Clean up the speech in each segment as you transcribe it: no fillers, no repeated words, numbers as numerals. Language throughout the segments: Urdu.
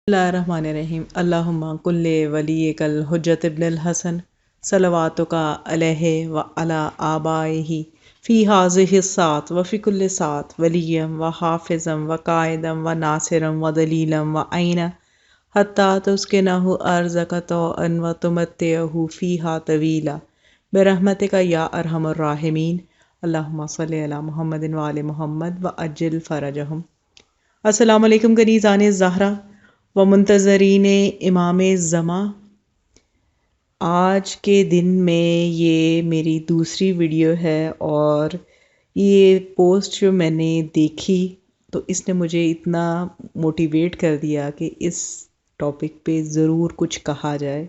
اللہ الرحمن الرحیم اللہم کل ولیک الحجت ابن الحسن صلواتک علیہ وعلی آبائہ فی ہذہ الساعۃ وفی کل ساعۃ ولیا وحافظا وقائدا وناصرا ودلیلا وعینا حتی تسکنہ ارضک طوعا وتمتعہ فیہا طویلا برحمتک یا ارحم الراحمین اللہم صلی علی محمد وعلی محمد وعجل فرجہم۔ السلام علیکم کنیزان زہرا و منتظرین امام زمان۔ آج کے دن میں یہ میری دوسری ویڈیو ہے اور یہ پوسٹ جو میں نے دیکھی تو اس نے مجھے اتنا موٹیویٹ کر دیا کہ اس ٹاپک پہ ضرور کچھ کہا جائے،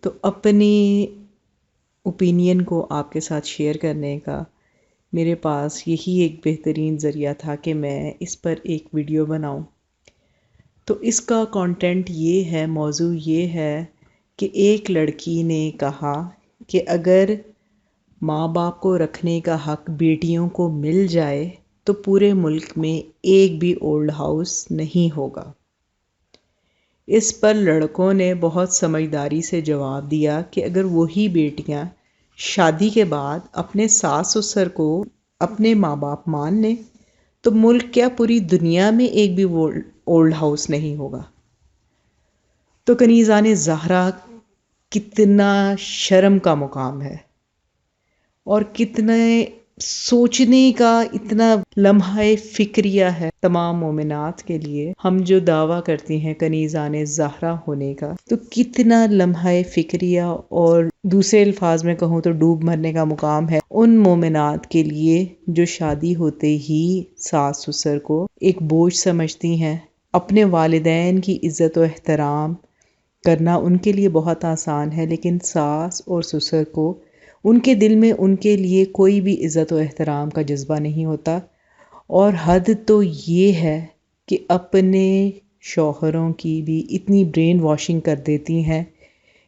تو اپنی اوپینین کو آپ کے ساتھ شیئر کرنے کا میرے پاس یہی ایک بہترین ذریعہ تھا کہ میں اس پر ایک ویڈیو بناؤں۔ تو اس کا کانٹینٹ یہ ہے، موضوع یہ ہے کہ ایک لڑکی نے کہا کہ اگر ماں باپ کو رکھنے کا حق بیٹیوں کو مل جائے تو پورے ملک میں ایک بھی اولڈ ہاؤس نہیں ہوگا۔ اس پر لڑکوں نے بہت سمجھداری سے جواب دیا کہ اگر وہی بیٹیاں شادی کے بعد اپنے ساس سسر کو اپنے ماں باپ مان لیں تو ملک کیا پوری دنیا میں ایک بھی اولڈ ہاؤس نہیں ہوگا۔ تو کنیزان زہرا، کتنا شرم کا مقام ہے اور کتنے سوچنے کا اتنا لمحہ فکریہ ہے تمام مومنات کے لیے۔ ہم جو دعویٰ کرتی ہیں کنیزان زہرا ہونے کا، تو کتنا لمحہ فکریہ اور دوسرے الفاظ میں کہوں تو ڈوب مرنے کا مقام ہے ان مومنات کے لیے جو شادی ہوتے ہی ساس سسر کو ایک بوجھ سمجھتی ہیں۔ اپنے والدین کی عزت و احترام کرنا ان کے لیے بہت آسان ہے، لیکن ساس اور سسر کو ان کے دل میں ان کے لیے کوئی بھی عزت و احترام کا جذبہ نہیں ہوتا، اور حد تو یہ ہے کہ اپنے شوہروں کی بھی اتنی برین واشنگ کر دیتی ہیں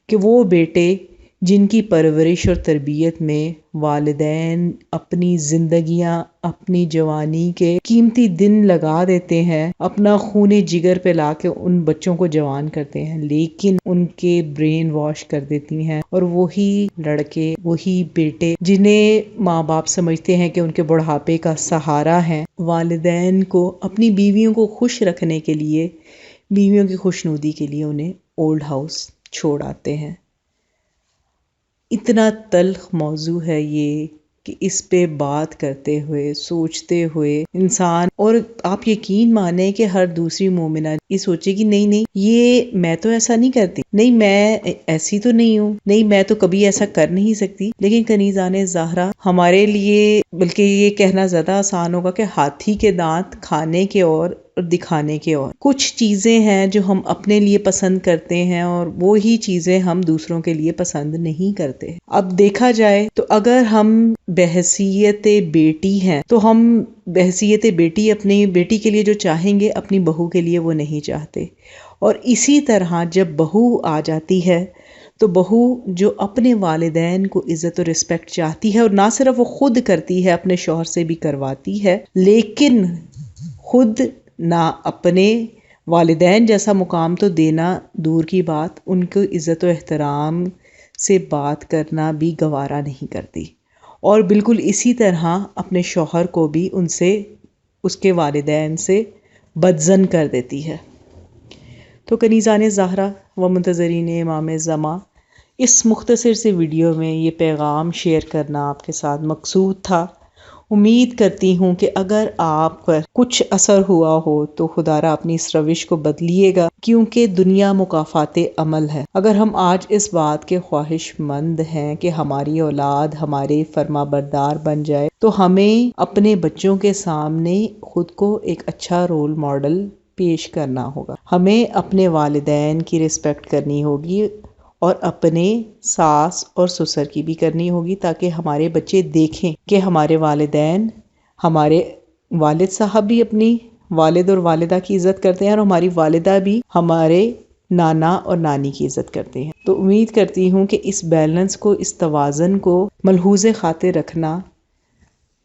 کہ وہ بیٹے جن کی پرورش اور تربیت میں والدین اپنی زندگیاں، اپنی جوانی کے قیمتی دن لگا دیتے ہیں، اپنا خون جگر پہ لا کے ان بچوں کو جوان کرتے ہیں، لیکن ان کے برین واش کر دیتی ہیں، اور وہی لڑکے، وہی بیٹے جنہیں ماں باپ سمجھتے ہیں کہ ان کے بڑھاپے کا سہارا ہیں، والدین کو اپنی بیویوں کو خوش رکھنے کے لیے، بیویوں کی خوشنودی کے لیے انہیں اولڈ ہاؤس چھوڑ آتے ہیں۔ اتنا تلخ موضوع ہے یہ کہ اس پہ بات کرتے ہوئے، سوچتے ہوئے انسان، اور آپ یقین مانیں کہ ہر دوسری مومنہ یہ سوچے کہ نہیں یہ میں تو ایسا نہیں کرتی، نہیں میں ایسی تو نہیں ہوں، نہیں میں تو کبھی ایسا کر نہیں سکتی۔ لیکن کنیزان زہرا، ہمارے لیے بلکہ یہ کہنا زیادہ آسان ہوگا کہ ہاتھی کے دانت کھانے کے اور دکھانے کے اور۔ کچھ چیزیں ہیں جو ہم اپنے لیے پسند کرتے ہیں اور وہی چیزیں ہم دوسروں کے لیے پسند نہیں کرتے۔ اب دیکھا جائے تو اگر ہم بحیثیت بیٹی ہیں تو ہم بحیثیت بیٹی اپنی بیٹی کے لیے جو چاہیں گے اپنی بہو کے لیے وہ نہیں چاہتے، اور اسی طرح جب بہو آ جاتی ہے تو بہو جو اپنے والدین کو عزت و رسپیکٹ چاہتی ہے، اور نہ صرف وہ خود کرتی ہے، اپنے شوہر سے بھی کرواتی ہے، لیکن خود نہ اپنے والدین جیسا مقام تو دینا دور کی بات، ان کو عزت و احترام سے بات کرنا بھی گوارا نہیں کرتی، اور بالکل اسی طرح اپنے شوہر کو بھی ان سے، اس کے والدین سے بدظن کر دیتی ہے۔ تو کنیزان زہرا و منتظرین امام زمان، اس مختصر سے ویڈیو میں یہ پیغام شیئر کرنا آپ کے ساتھ مقصود تھا۔ امید کرتی ہوں کہ اگر آپ پر کچھ اثر ہوا ہو تو خدا را اپنی اس روش کو بدلیے گا، کیونکہ دنیا مکافات عمل ہے۔ اگر ہم آج اس بات کے خواہش مند ہیں کہ ہماری اولاد ہمارے فرما بردار بن جائے، تو ہمیں اپنے بچوں کے سامنے خود کو ایک اچھا رول ماڈل پیش کرنا ہوگا۔ ہمیں اپنے والدین کی رسپیکٹ کرنی ہوگی اور اپنے ساس اور سسر کی بھی کرنی ہوگی، تاکہ ہمارے بچے دیکھیں کہ ہمارے والدین، ہمارے والد صاحب بھی اپنی والد اور والدہ کی عزت کرتے ہیں، اور ہماری والدہ بھی ہمارے نانا اور نانی کی عزت کرتے ہیں۔ تو امید کرتی ہوں کہ اس بیلنس کو، اس توازن کو ملحوظ خاطر رکھنا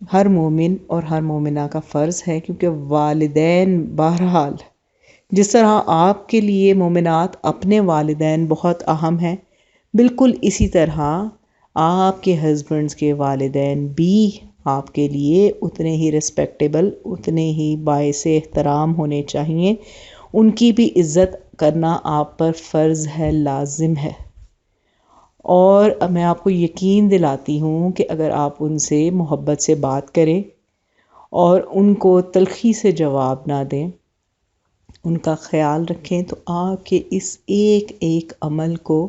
ہر مومن اور ہر مومنہ کا فرض ہے، کیونکہ والدین بہرحال جس طرح آپ کے لیے مومنات اپنے والدین بہت اہم ہیں، بالکل اسی طرح آپ کے ہسبینڈز کے والدین بھی آپ کے لیے اتنے ہی رسپیکٹیبل، اتنے ہی باعث احترام ہونے چاہیے. ان کی بھی عزت کرنا آپ پر فرض ہے، لازم ہے. اور میں آپ کو یقین دلاتی ہوں کہ اگر آپ ان سے محبت سے بات کریں اور ان کو تلخی سے جواب نہ دیں، ان کا خیال رکھیں، تو آپ کے اس ایک ایک عمل کو،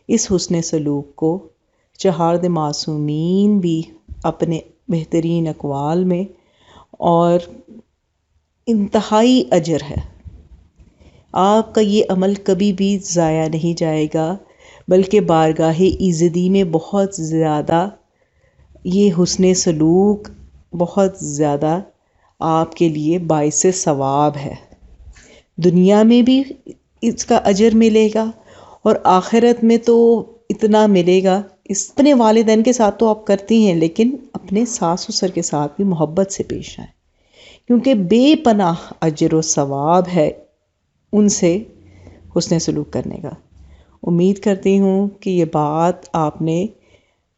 اس حسن سلوک کو چہارد معصومین بھی اپنے بہترین اقوال میں اور انتہائی اجر ہے. آپ کا یہ عمل کبھی بھی ضائع نہیں جائے گا، بلکہ بارگاہ ایزدی میں بہت زیادہ یہ حسن سلوک بہت زیادہ آپ کے لیے باعث ثواب ہے. دنیا میں بھی اس کا اجر ملے گا اور آخرت میں تو اتنا ملے گا. اپنے والدین کے ساتھ تو آپ کرتی ہیں، لیکن اپنے ساس سسر کے ساتھ بھی محبت سے پیش آئیں، کیونکہ بے پناہ اجر و ثواب ہے ان سے حسن سلوک کرنے کا. امید کرتی ہوں کہ یہ بات آپ نے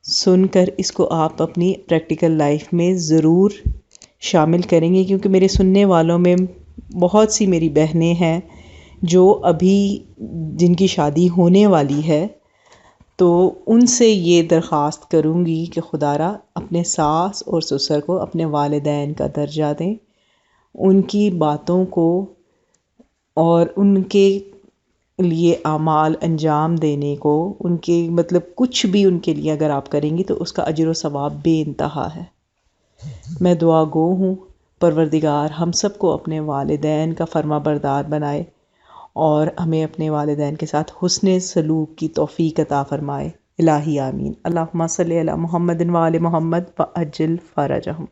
سن کر اس کو آپ اپنی پریکٹیکل لائف میں ضرور شامل کریں گے، کیونکہ میرے سننے والوں میں بہت سی میری بہنیں ہیں جو ابھی جن کی شادی ہونے والی ہے. تو ان سے یہ درخواست کروں گی کہ خدا را اپنے ساس اور سسر کو اپنے والدین کا درجہ دیں، ان کی باتوں کو اور ان کے لیے اعمال انجام دینے کو، ان کے مطلب کچھ بھی ان کے لیے اگر آپ کریں گی تو اس کا اجر و ثواب بے انتہا ہے. میں دعا گو ہوں پروردگار ہم سب کو اپنے والدین کا فرما بردار بنائے اور ہمیں اپنے والدین کے ساتھ حسن سلوک کی توفیق عطا فرمائے. الہی آمین. اللہم صلی علی محمد و آل محمد وعجل فرجہم.